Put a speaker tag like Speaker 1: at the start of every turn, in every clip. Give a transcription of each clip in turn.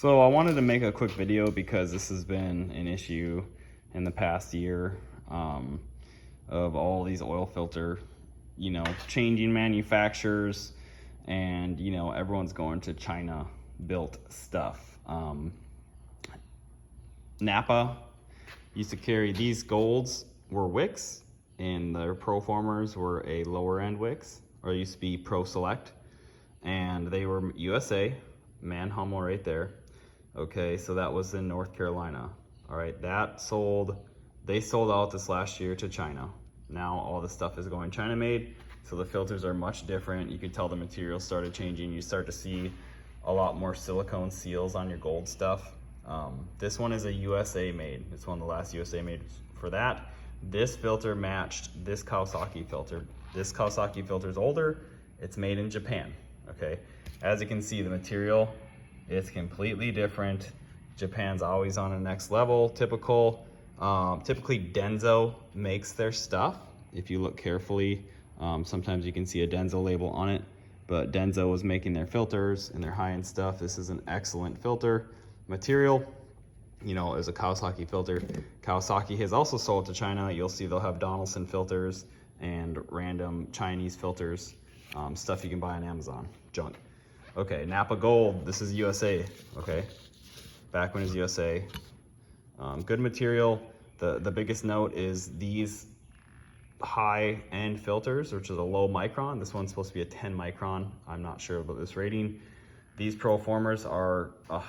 Speaker 1: So I wanted to make a quick video because this has been an issue in the past year of all these oil filter, changing manufacturers, and everyone's going to China built stuff. Napa used to carry these golds were Wicks, and their Proformers were a lower end Wicks, or used to be Pro Select, and they were USA, Man Hummel right there. Okay, so that was in North Carolina. All right, they sold out this last year to China. Now all the stuff is going China made, so the filters are much different. You could tell the material started changing. You start to see a lot more silicone seals on your gold stuff. This one is a USA made. It's one of the last USA made for that. This filter matched this Kawasaki filter. This Kawasaki filter is older. It's made in Japan, okay? As you can see, the material, it's completely different. Japan's always on a next level, typically Denso makes their stuff. If you look carefully, sometimes you can see a Denso label on it, but Denso was making their filters and their high-end stuff. This is an excellent filter material. Is a Kawasaki filter. Kawasaki has also sold to China. You'll see they'll have Donaldson filters and random Chinese filters, stuff you can buy on Amazon, junk. Okay, Napa Gold, this is USA, okay? Back when it was USA. Good material. The biggest note is these high-end filters, which is a low micron. This one's supposed to be a 10 micron. I'm not sure about this rating. These Proformers are a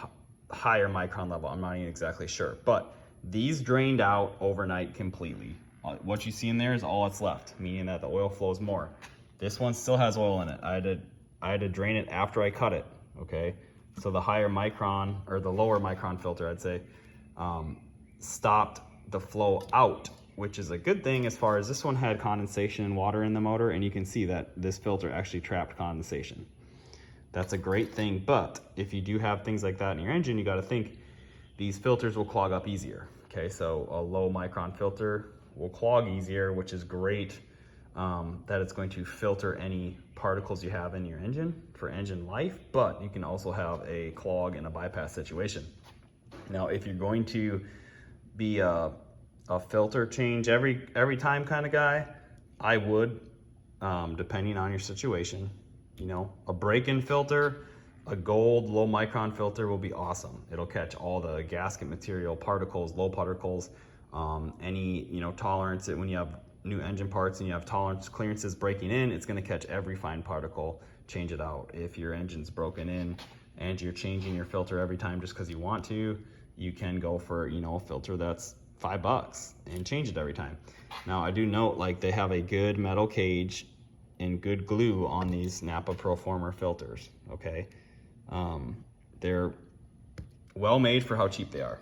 Speaker 1: higher micron level. I'm not even exactly sure, but these drained out overnight completely. What you see in there is all that's left, meaning that the oil flows more. This one still has oil in it. I had to drain it after I cut it, okay? So the higher micron, or the lower micron filter, I'd say, stopped the flow out, which is a good thing as far as this one had condensation and water in the motor, and you can see that this filter actually trapped condensation. That's a great thing, but if you do have things like that in your engine, you gotta think these filters will clog up easier, okay? So a low micron filter will clog easier, which is great, that it's going to filter any particles you have in your engine for engine life, but you can also have a clog and a bypass situation. Now, if you're going to be a filter change every time kind of guy, I would, depending on your situation, a break-in filter, a gold low micron filter will be awesome. It'll catch all the gasket material, particles, low particles, any, tolerance. When you have new engine parts and you have tolerance clearances breaking in, it's gonna catch every fine particle, change it out. If your engine's broken in and you're changing your filter every time just because you want to, you can go for, a filter that's $5 and change it every time. Now, I do note, they have a good metal cage and good glue on these Napa Proformer filters, okay? They're well made for how cheap they are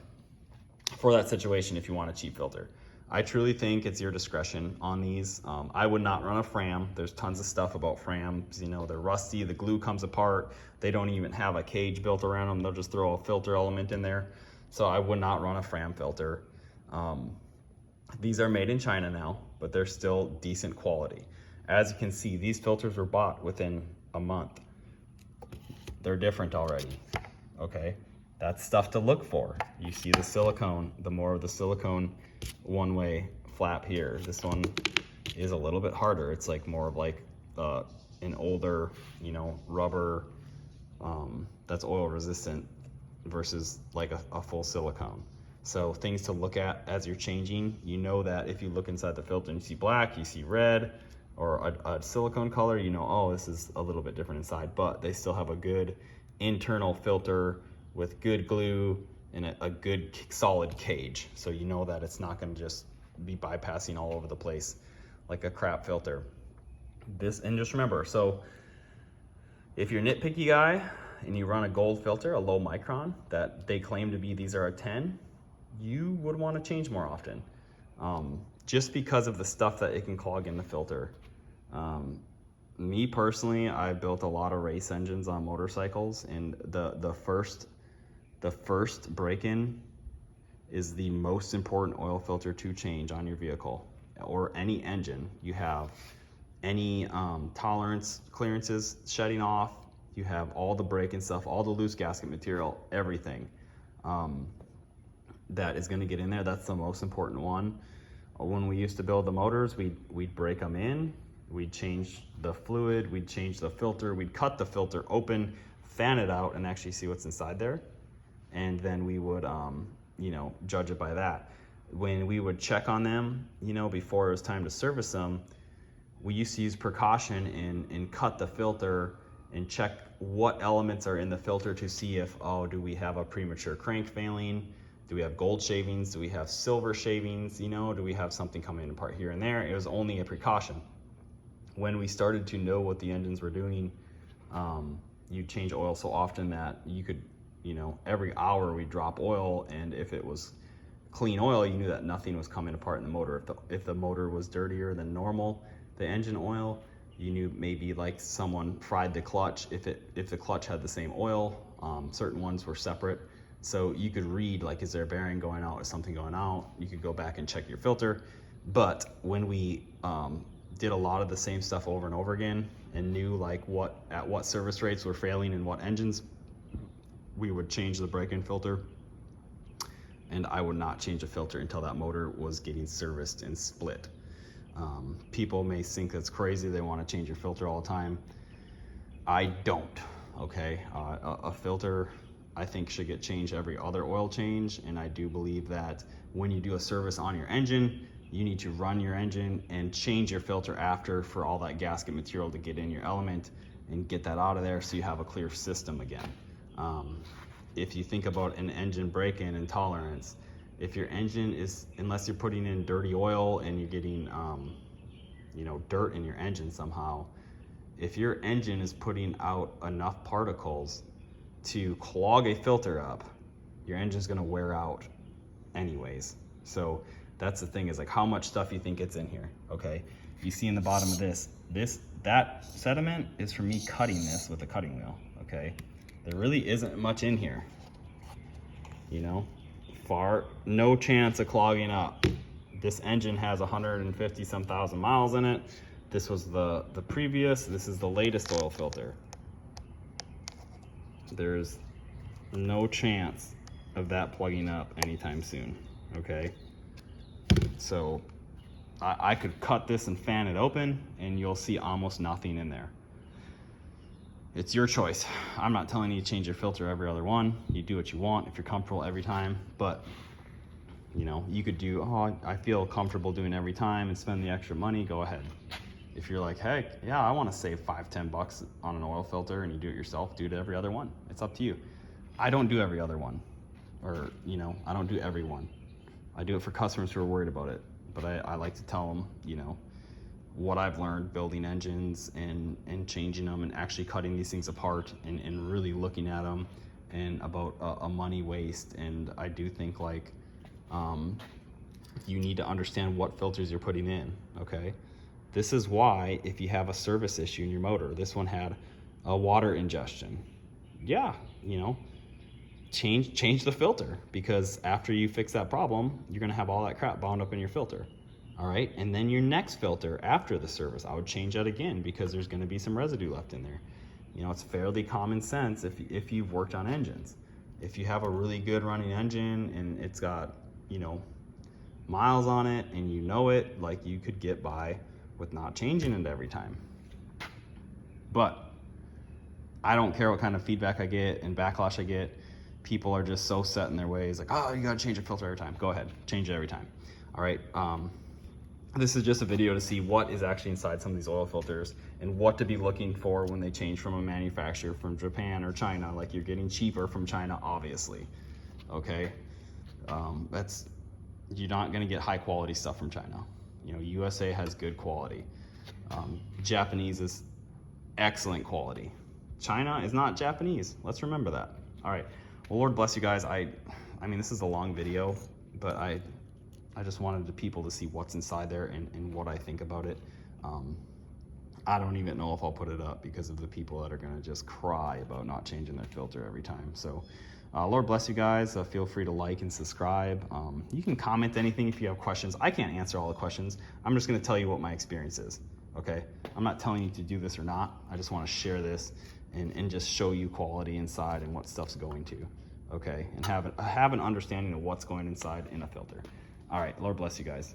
Speaker 1: for that situation if you want a cheap filter. I truly think it's your discretion on these. I would not run a Fram. There's tons of stuff about Frams, they're rusty, the glue comes apart, they don't even have a cage built around them, they'll just throw a filter element in there. So I would not run a Fram filter. These are made in China now, but they're still decent quality. As you can see, these filters were bought within a month. They're different already, okay? That's stuff to look for. You see the silicone, the more of the silicone one-way flap here. This one is a little bit harder. It's more of an older, rubber that's oil resistant versus a full silicone. So things to look at as you're changing. That if you look inside the filter and you see black, you see red, or a silicone color, oh, this is a little bit different inside, but they still have a good internal filter with good glue and a good solid cage. So that it's not gonna just be bypassing all over the place like a crap filter. And just remember, so if you're a nitpicky guy and you run a gold filter, a low micron, that they claim to be, these are a 10, you would wanna change more often. Just because of the stuff that it can clog in the filter. Me personally, I built a lot of race engines on motorcycles, and the first break-in is the most important oil filter to change on your vehicle or any engine you have. Any tolerance clearances shutting off, You have all the brake and stuff, all the loose gasket material, everything that is going to get in there. That's the most important one. When we used to build the motors, we'd break them in, we'd change the fluid, we'd change the filter, we'd cut the filter open, fan it out, and actually see what's inside there. And then we would, you know, judge it by that. When we would check on them, you know, before it was time to service them, we used to use precaution and cut the filter and check what elements are in the filter to see if, oh, do we have a premature crank failing? Do we have gold shavings? Do we have silver shavings? You know, do we have something coming apart here and there? It was only a precaution. When we started to know what the engines were doing, you change oil so often that you could, you know, every hour we drop oil, and if it was clean oil, you knew that nothing was coming apart in the motor. If the motor was dirtier than normal, the engine oil, you knew maybe like someone fried the clutch. If the clutch had the same oil, certain ones were separate. So you could read, like, is there a bearing going out, is something going out? You could go back and check your filter. But when we did a lot of the same stuff over and over again and knew like at what service rates were failing in what engines, we would change the break-in filter. And I would not change a filter until that motor was getting serviced and split. People may think that's crazy, they want to change your filter all the time. I don't, okay? A filter, I think, should get changed every other oil change, and I do believe that when you do a service on your engine, you need to run your engine and change your filter after for all that gasket material to get in your element and get that out of there so you have a clear system again. If you think about an engine break-in and tolerance, if your engine is, unless you're putting in dirty oil and you're getting you know, dirt in your engine somehow, if your engine is putting out enough particles to clog a filter up, your engine's gonna wear out anyways. So that's the thing, is like how much stuff you think gets in here, okay? You see in the bottom of that sediment is from me cutting this with a cutting wheel, okay? There really isn't much in here, you know? No chance of clogging up. This engine has 150 some thousand miles in it. This was the previous, this is the latest oil filter. There's no chance of that plugging up anytime soon, okay? So I could cut this and fan it open and you'll see almost nothing in there. It's your choice. I'm not telling you to change your filter every other one. You do what you want if you're comfortable every time, but you know, you could do, oh, I feel comfortable doing every time and spend the extra money, go ahead. If you're like, heck, yeah, I want to save $5-10 on an oil filter and you do it yourself, do it every other one. It's up to you. I don't do every other one, or, you know, I don't do every one. I do it for customers who are worried about it, but I like to tell them, you know, what I've learned building engines and changing them and actually cutting these things apart and really looking at them, and about a money waste. And I do think like you need to understand what filters you're putting in, okay? This is why if you have a service issue in your motor, this one had a water ingestion. Yeah, you know, change the filter, because after you fix that problem, you're gonna have all that crap bound up in your filter. All right, and then your next filter after the service, I would change that again, because there's gonna be some residue left in there. You know, it's fairly common sense if you've worked on engines. If you have a really good running engine and it's got, you know, miles on it and you know it, like, you could get by with not changing it every time. But I don't care what kind of feedback I get and backlash I get. People are just so set in their ways, like, oh, you gotta change your filter every time. Go ahead, change it every time. All right, this is just a video to see what is actually inside some of these oil filters and what to be looking for when they change from a manufacturer from Japan or China. Like, you're getting cheaper from China, obviously, okay? You're not gonna get high quality stuff from China. You know, USA has good quality. Japanese is excellent quality. China is not Japanese. Let's remember that. All right, well, Lord bless you guys. I mean, this is a long video, but I just wanted the people to see what's inside there and what I think about it. I don't even know if I'll put it up because of the people that are gonna just cry about not changing their filter every time. So Lord bless you guys. Feel free to like and subscribe. You can comment anything if you have questions. I can't answer all the questions. I'm just gonna tell you what my experience is, okay? I'm not telling you to do this or not. I just wanna share this and just show you quality inside and what stuff's going to, okay? And have an understanding of what's going inside in a filter. All right, Lord bless you guys.